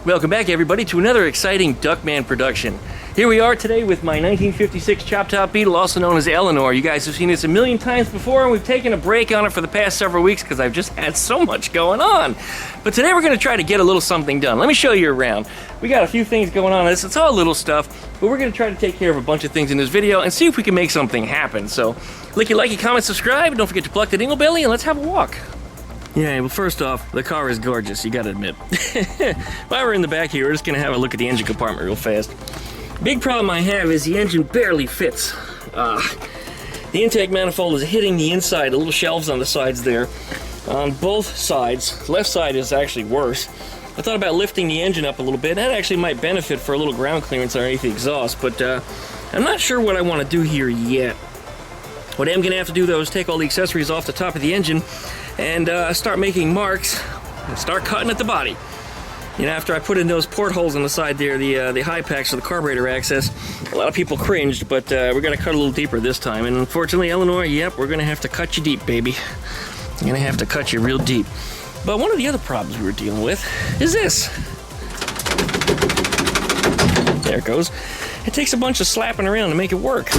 Welcome back, everybody, to another exciting Duckman production. Here we are today with my 1956 Chop Top Beetle, also known as Eleanor. You guys have seen this a million times before, and we've taken a break on it for the past several weeks because I've just had so much going on. But today we're going to try to get a little something done. Let me show you around. We got a few things going on. It's all little stuff, but we're going to try to take care of a bunch of things in this video and see if we can make something happen. So, licky, likey, comment, subscribe, and don't forget to pluck the dingle belly, and let's have a walk. Yeah, well, first off, the car is gorgeous, you gotta admit. While we're in the back here, we're just gonna have a look at the engine compartment real fast. Big problem I have is the engine barely fits. The intake manifold is hitting the inside, the little shelves on the sides there. On both sides, left side is actually worse. I thought about lifting the engine up a little bit. That actually might benefit for a little ground clearance underneath the exhaust, but I'm not sure what I want to do here yet. What I'm gonna have to do, though, is take all the accessories off the top of the engine and start making marks and start cutting at the body. You know, after I put in those portholes on the side there, the high packs for the carburetor access, a lot of people cringed, but we're gonna cut a little deeper this time. And unfortunately, Eleanor, yep, we're gonna have to cut you deep, baby. We're gonna have to cut you real deep. But one of the other problems we were dealing with is this. There it goes. It takes a bunch of slapping around to make it work.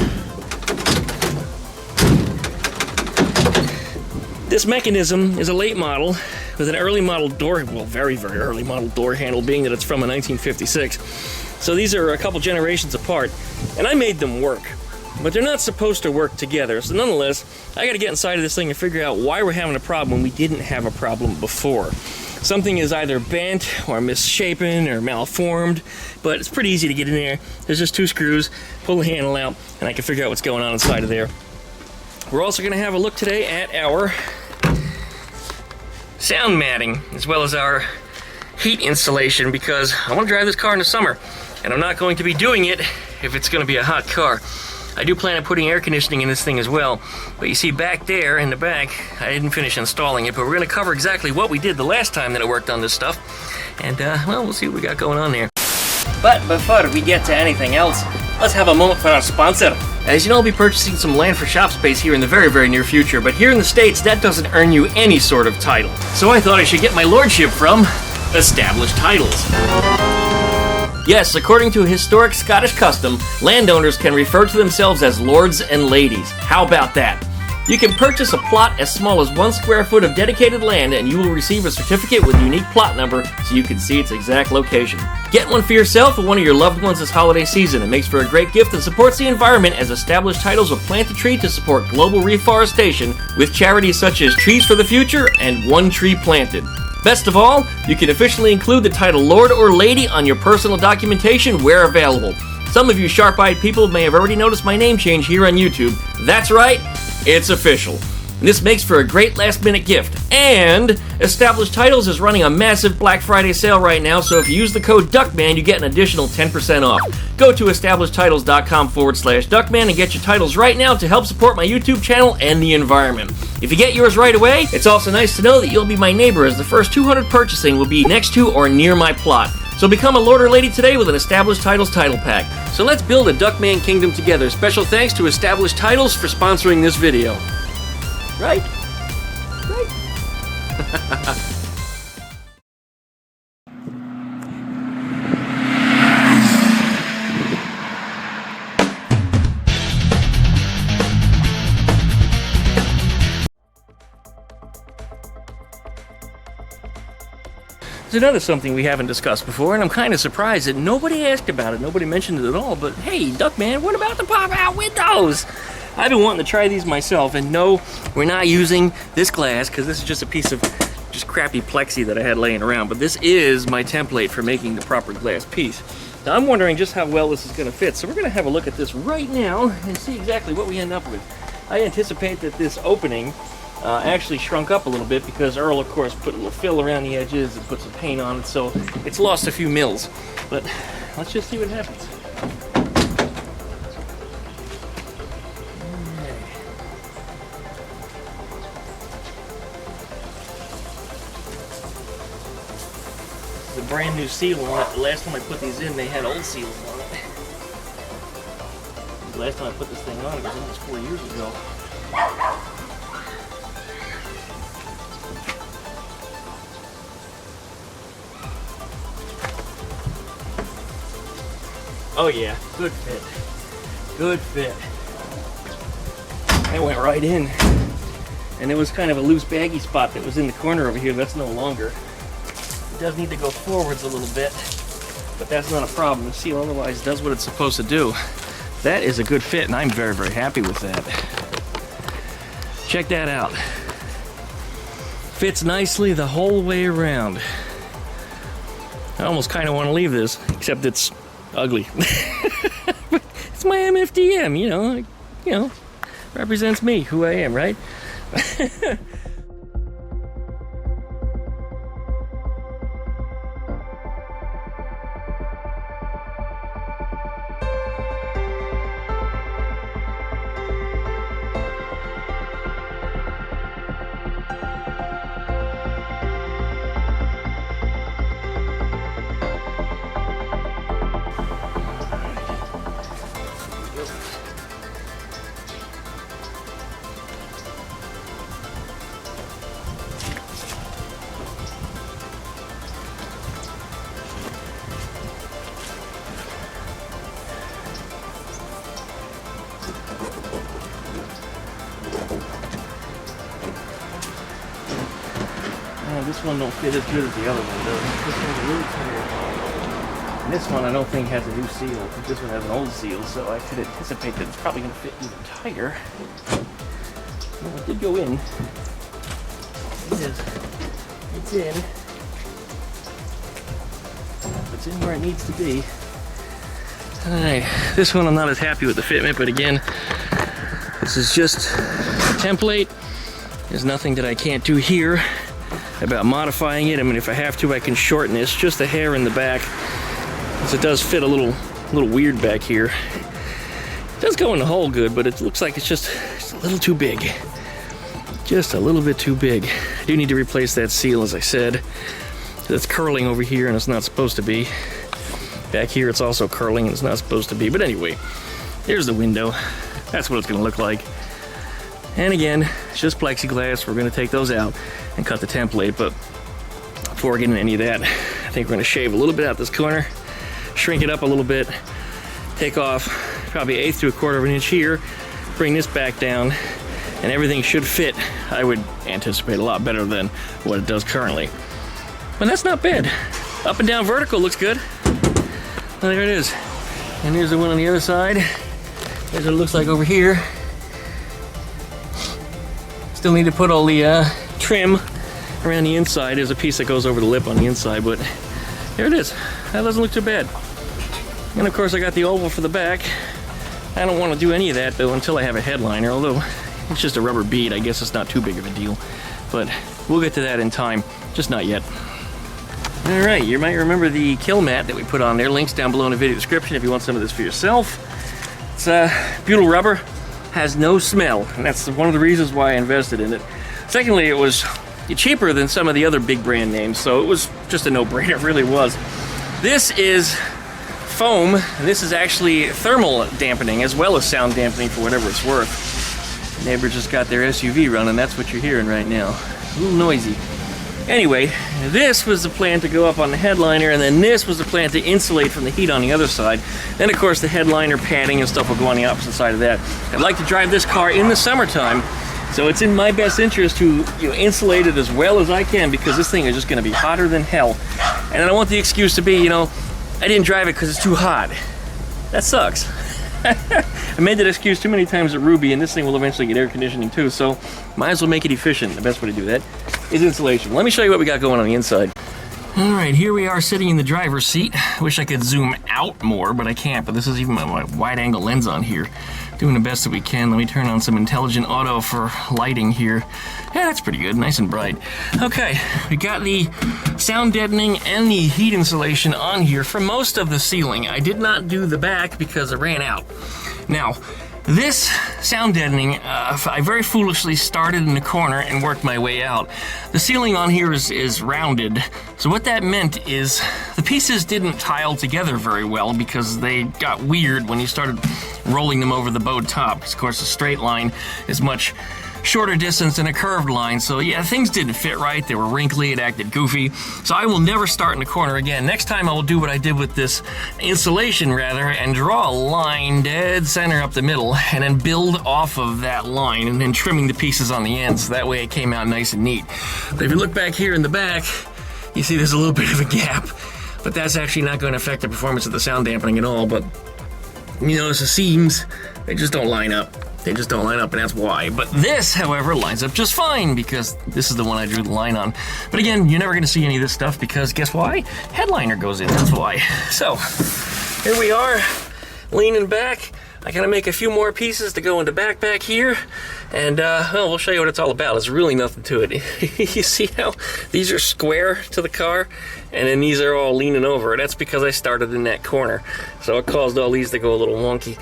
This mechanism is a late model with an early model door, well, very, very early model door handle, being that it's from a 1956. So these are a couple generations apart, and I made them work. But they're not supposed to work together, so nonetheless, I gotta get inside of this thing and figure out why we're having a problem when we didn't have a problem before. Something is either bent or misshapen or malformed, but it's pretty easy to get in there. There's just two screws, pull the handle out, and I can figure out what's going on inside of there. We're also going to have a look today at our sound matting, as well as our heat installation, because I want to drive this car in the summer, and I'm not going to be doing it if it's going to be a hot car. I do plan on putting air conditioning in this thing as well, but you see back there in the back, I didn't finish installing it, but we're going to cover exactly what we did the last time that I worked on this stuff, and well, we'll see what we got going on there. But before we get to anything else, let's have a moment for our sponsor. As you know, I'll be purchasing some land for shop space here in the very, very near future, but here in the States, that doesn't earn you any sort of title. So I thought I should get my lordship from Established Titles. Yes, according to a historic Scottish custom, landowners can refer to themselves as lords and ladies. How about that? You can purchase a plot as small as 1 square foot of dedicated land, and you will receive a certificate with a unique plot number so you can see its exact location. Get one for yourself or one of your loved ones this holiday season. It makes for a great gift and supports the environment, as Established Titles will plant a tree to support global reforestation with charities such as Trees for the Future and One Tree Planted. Best of all, you can officially include the title Lord or Lady on your personal documentation where available. Some of you sharp-eyed people may have already noticed my name change here on YouTube. That's right, it's official. And this makes for a great last-minute gift. And Established Titles is running a massive Black Friday sale right now, so if you use the code Duckman, you get an additional 10% off. Go to establishedtitles.com/Duckman and get your titles right now to help support my YouTube channel and the environment. If you get yours right away, it's also nice to know that you'll be my neighbor, as the first 200 purchasing will be next to or near my plot. So become a lord or lady today with an Established Titles title pack. So let's build a Duckman kingdom together. Special thanks to Established Titles for sponsoring this video. Right? Right? There's another something we haven't discussed before, and I'm kind of surprised that nobody asked about it, nobody mentioned it at all, but hey, Duckman, what about the pop-out windows? I've been wanting to try these myself, and no, we're not using this glass, because this is just a piece of just crappy plexi that I had laying around, but this is my template for making the proper glass piece. Now, I'm wondering just how well this is going to fit, so we're going to have a look at this right now and see exactly what we end up with. I anticipate that this opening actually shrunk up a little bit because Earl, of course, put a little fill around the edges and put some paint on it, so it's lost a few mils. But let's just see what happens. This is a brand new seal on it. The last time I put these in, they had old seals on it. The last time I put this thing on, it was almost 4 years ago. Oh yeah, good fit. Good fit. That went right in. And there was kind of a loose baggy spot that was in the corner over here. That's no longer. It does need to go forwards a little bit, but that's not a problem. The seal otherwise does what it's supposed to do. That is a good fit, and I'm very, very happy with that. Check that out. Fits nicely the whole way around. I almost kind of want to leave this, except it's ugly. It's my MFDM, you know, represents me, who I am, right? This one don't fit as good as the other one does. This one's a little tighter. And this one I don't think has a new seal. I think this one has an old seal, so I could anticipate that it's probably going to fit even tighter. Well, it did go in. It is. It's in. It's in where it needs to be. Alright, this one I'm not as happy with the fitment, but again, this is just a template. There's nothing that I can't do here about modifying it. I mean, if I have to, I can shorten this just a hair in the back, because it does fit a little weird back here. It does go in the hole good, but it looks like it's just a little too big. Just a little bit too big. I do need to replace that seal, as I said. It's curling over here, and it's not supposed to be. Back here, it's also curling, and it's not supposed to be. But anyway, there's the window. That's what it's going to look like. And again, it's just plexiglass. We're going to take those out and cut the template, but before we get into any of that, I think we're going to shave a little bit out this corner, shrink it up a little bit, take off probably 1/8 to 1/4 of an inch here, bring this back down, and everything should fit, I would anticipate, a lot better than what it does currently. But that's not bad. Up and down vertical looks good. Well, there it is. And here's the one on the other side. Here's what it looks like over here. Still need to put all the trim around the inside. There's a piece that goes over the lip on the inside, but there it is. That doesn't look too bad. And of course I got the oval for the back. I don't want to do any of that though until I have a headliner, although it's just a rubber bead. I guess it's not too big of a deal. But we'll get to that in time, just not yet. Alright, you might remember the kill mat that we put on there. Links down below in the video description if you want some of this for yourself. It's Beetle rubber. Has no smell, and that's one of the reasons why I invested in it. Secondly, it was cheaper than some of the other big brand names, so it was just a no-brainer. It really was. This is foam, and this is actually thermal dampening as well as sound dampening for whatever it's worth. The neighbor just got their SUV running. That's what you're hearing right now. A little noisy. Anyway, this was the plan to go up on the headliner, and then this was the plan to insulate from the heat on the other side. Then, of course, the headliner padding and stuff will go on the opposite side of that. I'd like to drive this car in the summertime, so it's in my best interest to insulate it as well as I can, because this thing is just going to be hotter than hell. And I don't want the excuse to be, I didn't drive it because it's too hot. That sucks. I made that excuse too many times at Ruby, and this thing will eventually get air conditioning too, so might as well make it efficient. The best way to do that is insulation. Let me show you what we got going on the inside. Alright, here we are sitting in the driver's seat. I wish I could zoom out more, but I can't. But this is even my wide-angle lens on here. Doing the best that we can. Let me turn on some intelligent auto for lighting here. Yeah, that's pretty good. Nice and bright. Okay, we got the sound deadening and the heat insulation on here for most of the ceiling. I did not do the back because I ran out. Now, this sound deadening, I very foolishly started in the corner and worked my way out. The ceiling on here is rounded, so what that meant is the pieces didn't tile together very well because they got weird when you started rolling them over the bowed top. Of course, a straight line is much shorter distance and a curved line. So yeah, things didn't fit right. They were wrinkly, it acted goofy. So I will never start in the corner again. Next time I will do what I did with this insulation rather, and draw a line dead center up the middle, and then build off of that line, and then trimming the pieces on the ends. So that way it came out nice and neat. But if you look back here in the back, you see there's a little bit of a gap, but that's actually not going to affect the performance of the sound dampening at all. But you notice the seams, they just don't line up. They just don't line up, and that's why. But this, however, lines up just fine, because this is the one I drew the line on. But again, you're never going to see any of this stuff, because guess why? Headliner goes in, that's why. So, here we are, leaning back. I gotta make a few more pieces to go into back here, and well, we'll show you what it's all about. There's really nothing to it. You see how these are square to the car, and then these are all leaning over. That's because I started in that corner, so it caused all these to go a little wonky.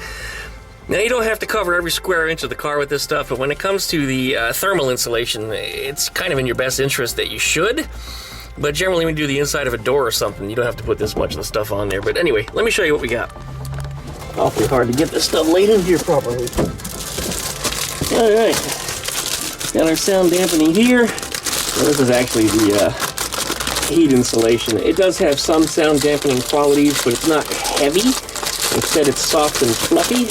Now, you don't have to cover every square inch of the car with this stuff, but when it comes to the thermal insulation, it's kind of in your best interest that you should. But generally, when you do the inside of a door or something, you don't have to put this much of the stuff on there. But anyway, let me show you what we got. Awfully hard to get this stuff laid in here properly. Alright, got our sound dampening here. Well, this is actually the heat insulation. It does have some sound dampening qualities, but it's not heavy. Instead, it's soft and fluffy.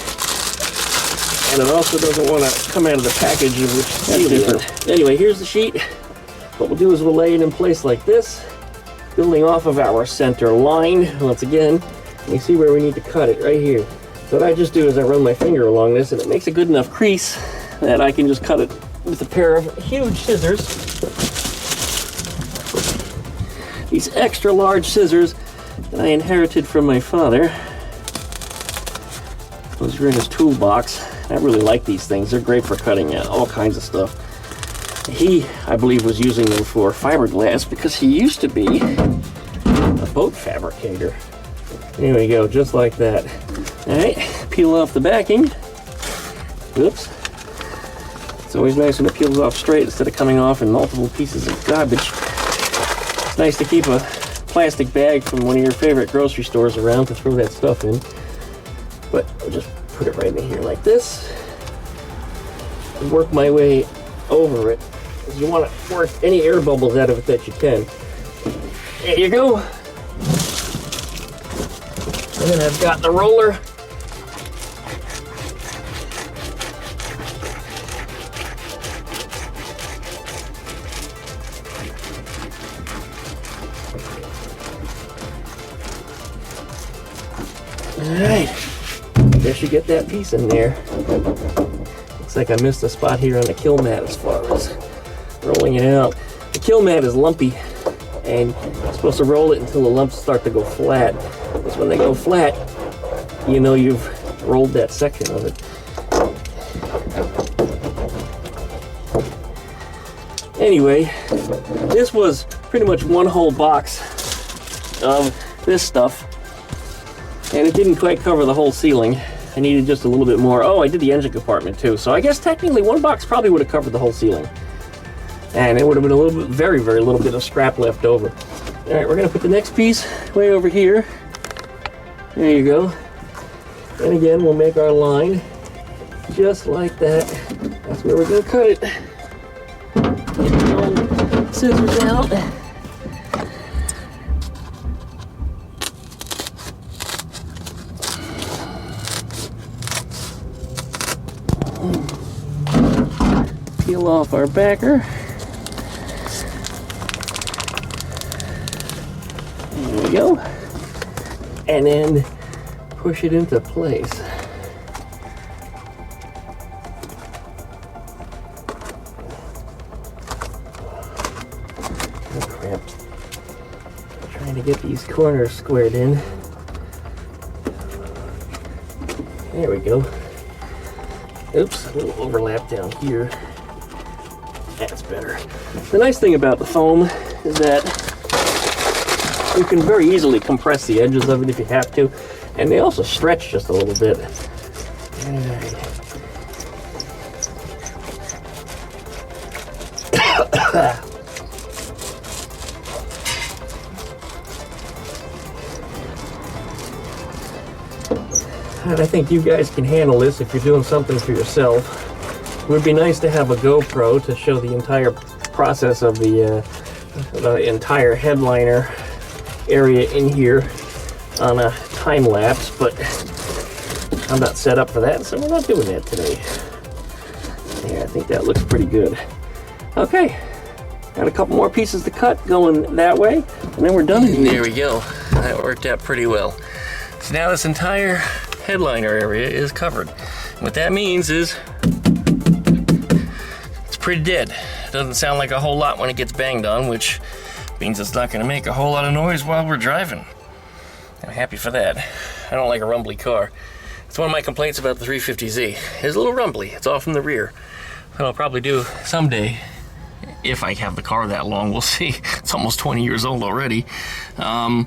And it also doesn't want to come out of the package, which is different. Anyway, here's the sheet. What we'll do is we'll lay it in place like this, building off of our center line. Once again, you see where we need to cut it, right here. So what I just do is I run my finger along this, and it makes a good enough crease that I can just cut it with a pair of huge scissors. These extra large scissors that I inherited from my father. Those are in his toolbox. I really like these things. They're great for cutting all kinds of stuff. He, I believe, was using them for fiberglass because he used to be a boat fabricator. There we go, just like that. Alright, peel off the backing. Oops. It's always nice when it peels off straight instead of coming off in multiple pieces of garbage. It's nice to keep a plastic bag from one of your favorite grocery stores around to throw that stuff in. But I'll just put it right in here like this. And work my way over it. Because you want to work any air bubbles out of it that you can. There you go. And then I've got the roller. Alright, guess you get that piece in there. Looks like I missed a spot here on the kill mat as far as rolling it out. The kill mat is lumpy, and you're supposed to roll it until the lumps start to go flat. Because when they go flat, you know you've rolled that section of it. Anyway, this was pretty much one whole box of this stuff, and it didn't quite cover the whole ceiling. I needed just a little bit more. Oh, I did the engine compartment too, so I guess technically one box probably would have covered the whole ceiling. And it would have been a little bit, very little bit of scrap left over. All right, we're gonna put the next piece way over here. There you go. And again, we'll make our line just like that. That's where we're gonna cut it. Get the old scissors out. Peel off our backer. There we go. And then push it into place. Oh crap. I'm trying to get these corners squared in. There we go. Oops, a little overlap down here. That's better. The nice thing about the foam is that you can very easily compress the edges of it if you have to, and they also stretch just a little bit. Alright. And I think you guys can handle this if you're doing something for yourself. It would be nice to have a GoPro to show the entire process of the entire headliner area in here on a time lapse, but I'm not set up for that, so we're not doing that today. Yeah, I think that looks pretty good. Okay, got a couple more pieces to cut going that way, and then we're done. There we go. That worked out pretty well. So now this entire headliner area is covered. What that means is it's pretty dead. It doesn't sound like a whole lot when it gets banged on, which means it's not going to make a whole lot of noise while we're driving. I'm happy for that. I don't like a rumbly car. It's one of my complaints about the 350Z. It's a little rumbly. It's off in the rear. What I'll probably do someday, if I have the car that long, we'll see. It's almost 20 years old already. I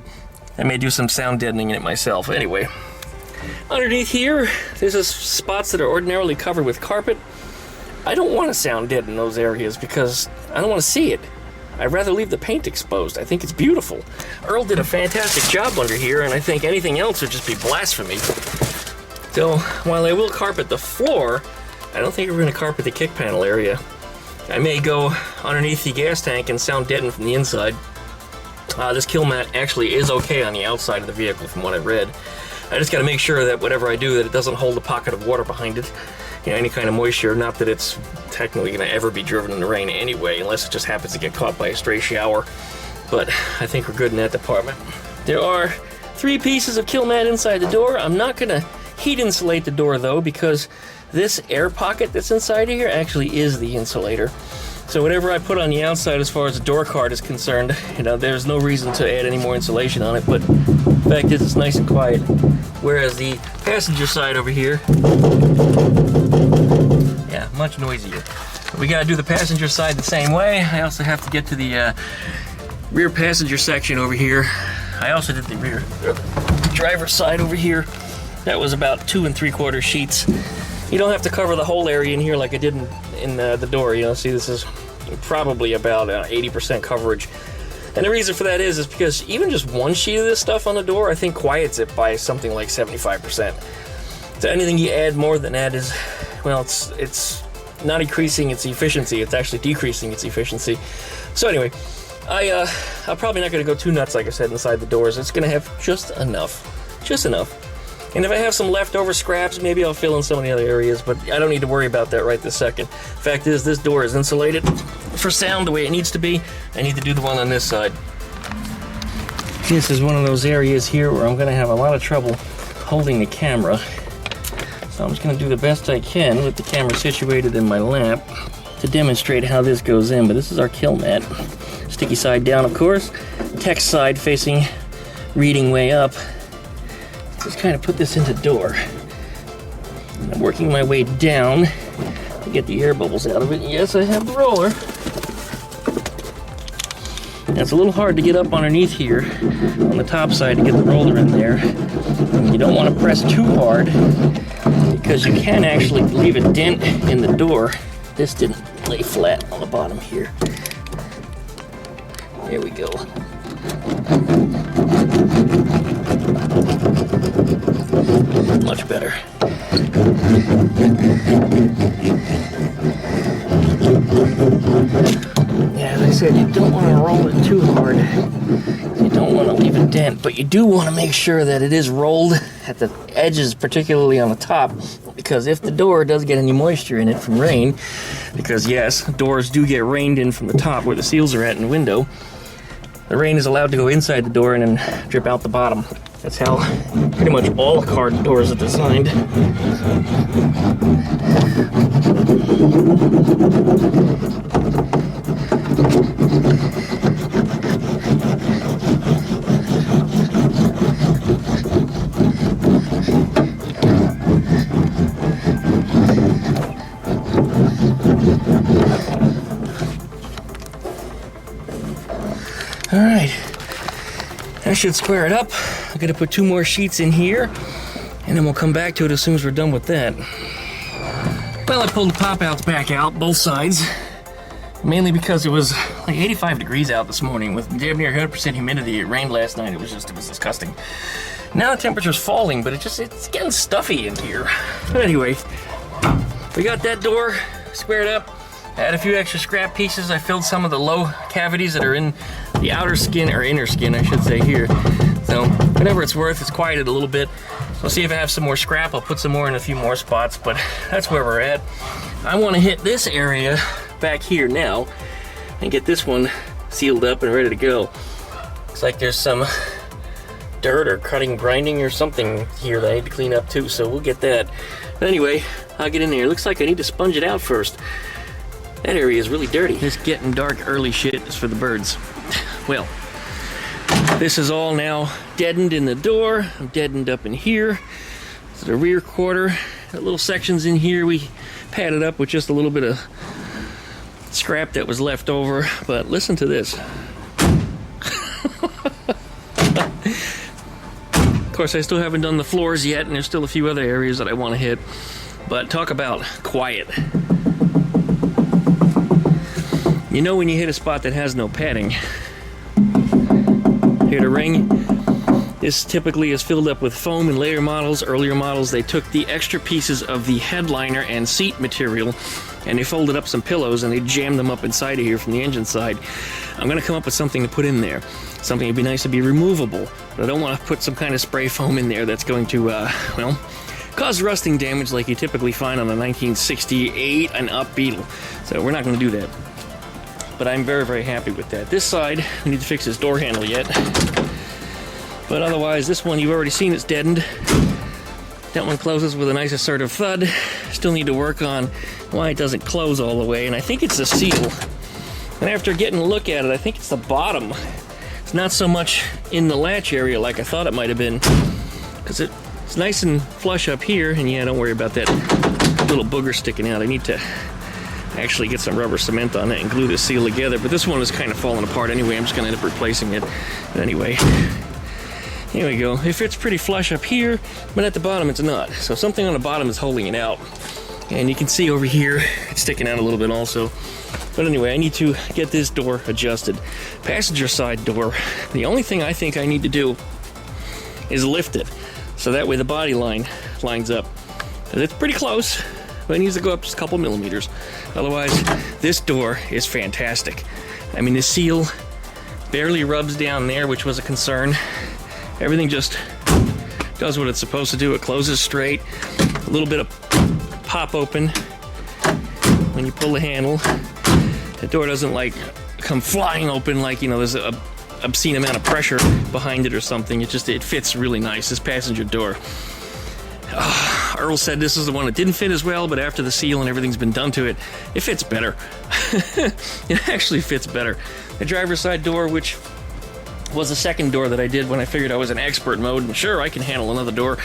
may do some sound deadening in it myself. Anyway, underneath here, there's spots that are ordinarily covered with carpet. I don't want to sound deaden those areas because I don't want to see it. I'd rather leave the paint exposed. I think it's beautiful. Earl did a fantastic job under here, and I think anything else would just be blasphemy. So, while I will carpet the floor, I don't think we're going to carpet the kick panel area. I may go underneath the gas tank and sound deaden from the inside. This kill mat actually is okay on the outside of the vehicle from what I read. I just got to make sure that whatever I do, that it doesn't hold a pocket of water behind it. You know, any kind of moisture, not that it's technically going to ever be driven in the rain anyway, unless it just happens to get caught by a stray shower. But I think we're good in that department. There are 3 pieces of kill mat inside the door. I'm not going to heat insulate the door though, because this air pocket that's inside of here actually is the insulator. So whatever I put on the outside as far as the door card is concerned, you know, there's no reason to add any more insulation on it, but the fact is it's nice and quiet. Whereas the passenger side over here, yeah, much noisier. We gotta do the passenger side the same way. I also have to get to the rear passenger section over here. I also did the rear driver's side over here. That was about 2 3/4 sheets. You don't have to cover the whole area in here like I did in the door. You know, see, this is probably about 80% coverage. And the reason for that is because even just one sheet of this stuff on the door, I think quiets it by something like 75%. So anything you add more than that is, well, it's not increasing its efficiency, it's actually decreasing its efficiency. So anyway, I'm probably not going to go too nuts, like I said, inside the doors. It's going to have just enough. And if I have some leftover scraps, maybe I'll fill in some of the other areas, but I don't need to worry about that right this second. Fact is, this door is insulated for sound the way it needs to be. I need to do the one on this side. This is one of those areas here where I'm going to have a lot of trouble holding the camera. So I'm just going to do the best I can with the camera situated in my lap to demonstrate how this goes in. But this is our kill mat. Sticky side down, of course. Text side facing reading way up. Just kind of put this into door. I'm working my way down to get the air bubbles out of it. Yes, I have the roller. Now, it's a little hard to get up underneath here on the top side to get the roller in there. You don't want to press too hard because you can actually leave a dent in the door. This didn't lay flat on the bottom here. There we go. Much better. Yeah, as I said, you don't want to roll it too hard. You don't want to leave a dent, but you do want to make sure that it is rolled at the edges, particularly on the top, because if the door does get any moisture in it from rain, because yes, doors do get rained in from the top where the seals are at in the window, the rain is allowed to go inside the door and then drip out the bottom. That's how pretty much all car doors are designed. All right, that should square it up. I'm gonna put 2 more sheets in here, and then we'll come back to it as soon as we're done with that. Well, I pulled the pop-outs back out, both sides, mainly because it was like 85 degrees out this morning with damn near 100% humidity. It rained last night. It was disgusting. Now the temperature's falling, but it's getting stuffy in here. But anyway, we got that door squared up. I had a few extra scrap pieces. I filled some of the low cavities that are in the outer skin, or inner skin, I should say, here. So, whatever it's worth, it's quieted a little bit. We'll see if I have some more scrap. I'll put some more in a few more spots, but that's where we're at. I want to hit this area back here now and get this one sealed up and ready to go. Looks like there's some dirt or grinding or something here that I need to clean up too, so we'll get that. But anyway, I'll get in there. Looks like I need to sponge it out first. That area is really dirty. This getting dark early shit is for the birds. Well, this is all now deadened in the door. I'm deadened up in here. This is the rear quarter. Got little sections in here we padded up with just a little bit of scrap that was left over. But listen to this. Of course, I still haven't done the floors yet, and there's still a few other areas that I want to hit. But talk about quiet. You know when you hit a spot that has no padding. Here the ring. This typically is filled up with foam in later models. Earlier models, they took the extra pieces of the headliner and seat material and they folded up some pillows and they jammed them up inside of here from the engine side. I'm going to come up with something to put in there. Something that'd be nice to be removable. But I don't want to put some kind of spray foam in there that's going to, well, cause rusting damage like you typically find on a 1968 and up Beetle. So we're not going to do that. But I'm very, very happy with that. This side, we need to fix this door handle yet. But otherwise, this one you've already seen, it's deadened. That one closes with a nice assertive thud. Still need to work on why it doesn't close all the way, and I think it's the seal. And after getting a look at it, I think it's the bottom. It's not so much in the latch area like I thought it might have been, because it's nice and flush up here, and yeah, don't worry about that little booger sticking out. I need to actually get some rubber cement on it and glue this seal together, but this one is kind of falling apart anyway. I'm just going to end up replacing it. But anyway, here we go. It fits pretty flush up here, but at the bottom it's not. So something on the bottom is holding it out. And you can see over here, it's sticking out a little bit also. But anyway, I need to get this door adjusted. Passenger side door, the only thing I think I need to do is lift it. So that way the body line lines up. It's pretty close, but it needs to go up just a couple millimeters. Otherwise, this door is fantastic. I mean, the seal barely rubs down there, which was a concern. Everything just does what it's supposed to do. It closes straight. A little bit of pop open when you pull the handle. The door doesn't like come flying open like, you know, there's a obscene amount of pressure behind it or something. It fits really nice, this passenger door. Earl said this is the one that didn't fit as well, but after the seal and everything's been done to it, it fits better. It actually fits better. The driver's side door, which was the second door that I did when I figured I was in expert mode, and sure, I can handle another door.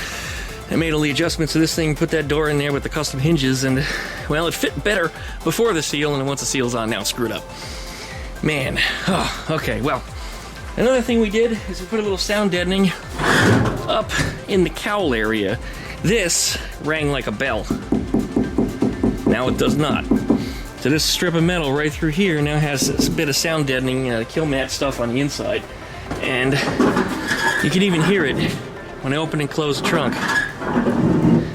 I made all the adjustments to this thing, put that door in there with the custom hinges, and, well, it fit better before the seal, and once the seal's on, now it's screwed up. Man, oh, okay, well, another thing we did is we put a little sound deadening up in the cowl area. This rang like a bell. Now it does not. So this strip of metal right through here now has this bit of sound deadening kill mat stuff on the inside. And you can even hear it when I open and close the trunk.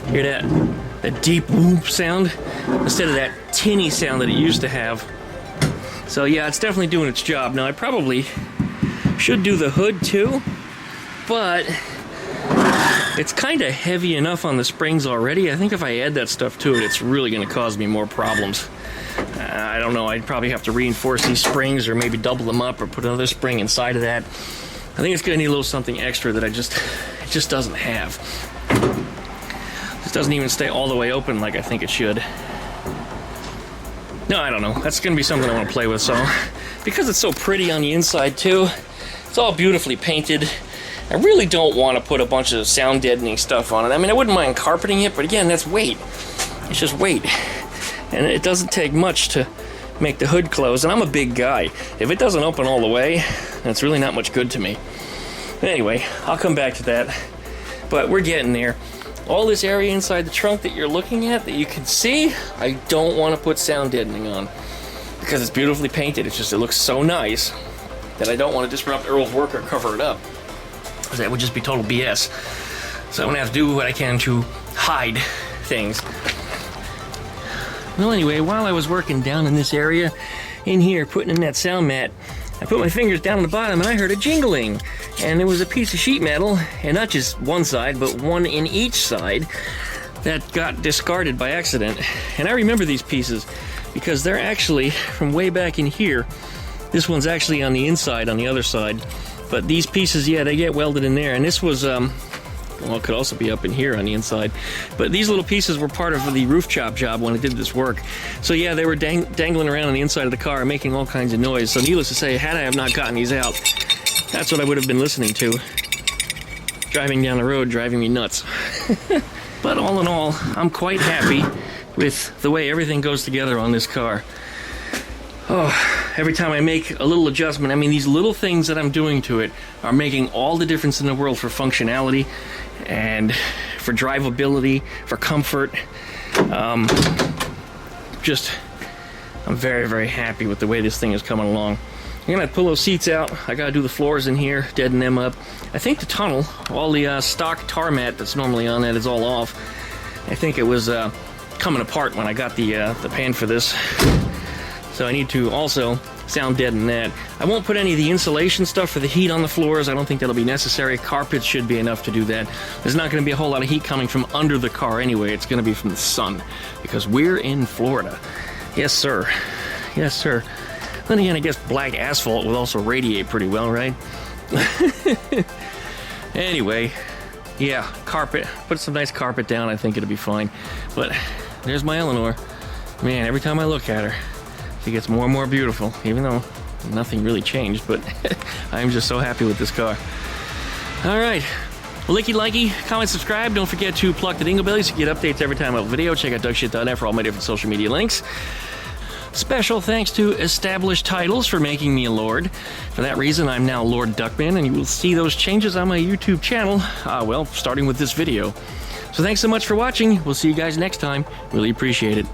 Hear that deep whoop sound instead of that tinny sound that it used to have. So yeah, it's definitely doing its job. Now I probably should do the hood too, but it's kind of heavy enough on the springs already. I think if I add that stuff to it, it's really going to cause me more problems. I don't know, I'd probably have to reinforce these springs or maybe double them up or put another spring inside of that. I think it's going to need a little something extra that it just doesn't have. This doesn't even stay all the way open like I think it should. No, I don't know. That's going to be something I want to play with. So, because it's so pretty on the inside too, it's all beautifully painted. I really don't want to put a bunch of sound deadening stuff on it. I mean, I wouldn't mind carpeting it, but again, that's weight. It's just weight. And it doesn't take much to make the hood close, and I'm a big guy. If it doesn't open all the way, that's really not much good to me. But anyway, I'll come back to that. But we're getting there. All this area inside the trunk that you're looking at, that you can see, I don't want to put sound deadening on. Because it's beautifully painted. It's just, it looks so nice that I don't want to disrupt Earl's work or cover it up. Because that would just be total BS. So I'm going to have to do what I can to hide things. Well, anyway, while I was working down in this area, in here, putting in that sound mat, I put my fingers down on the bottom and I heard a jingling. And there was a piece of sheet metal, and not just one side, but one in each side, that got discarded by accident. And I remember these pieces because they're actually from way back in here. This one's actually on the inside, on the other side. But these pieces, yeah, they get welded in there. And this was, well, it could also be up in here on the inside. But these little pieces were part of the roof chop job when I did this work. So yeah, they were dangling around on the inside of the car, making all kinds of noise. So needless to say, had I have not gotten these out, that's what I would have been listening to. Driving down the road, driving me nuts. But all in all, I'm quite happy with the way everything goes together on this car. Oh, every time I make a little adjustment, I mean, these little things that I'm doing to it are making all the difference in the world for functionality and for drivability, for comfort. I'm very, very happy with the way this thing is coming along. I'm gonna pull those seats out. I gotta do the floors in here, deaden them up. I think the tunnel, all the stock tar mat that's normally on that is all off. I think it was coming apart when I got the pan for this. So I need to also sound deaden that. I won't put any of the insulation stuff for the heat on the floors. I don't think that'll be necessary. Carpets should be enough to do that. There's not gonna be a whole lot of heat coming from under the car anyway. It's gonna be from the sun because we're in Florida. Yes, sir. Yes, sir. Then again, I guess black asphalt would also radiate pretty well, right? Anyway, yeah, carpet. Put some nice carpet down, I think it'll be fine. But there's my Eleanor. Man, every time I look at her, she gets more and more beautiful, even though nothing really changed, but I'm just so happy with this car. All right. Well, likey, comment, subscribe. Don't forget to pluck the dingle belly so you get updates every time I upload a video. Check out duckshit.net for all my different social media links. Special thanks to Established Titles for making me a Lord. For that reason, I'm now Lord Duckman, and you will see those changes on my YouTube channel, well, starting with this video. So thanks so much for watching. We'll see you guys next time. Really appreciate it.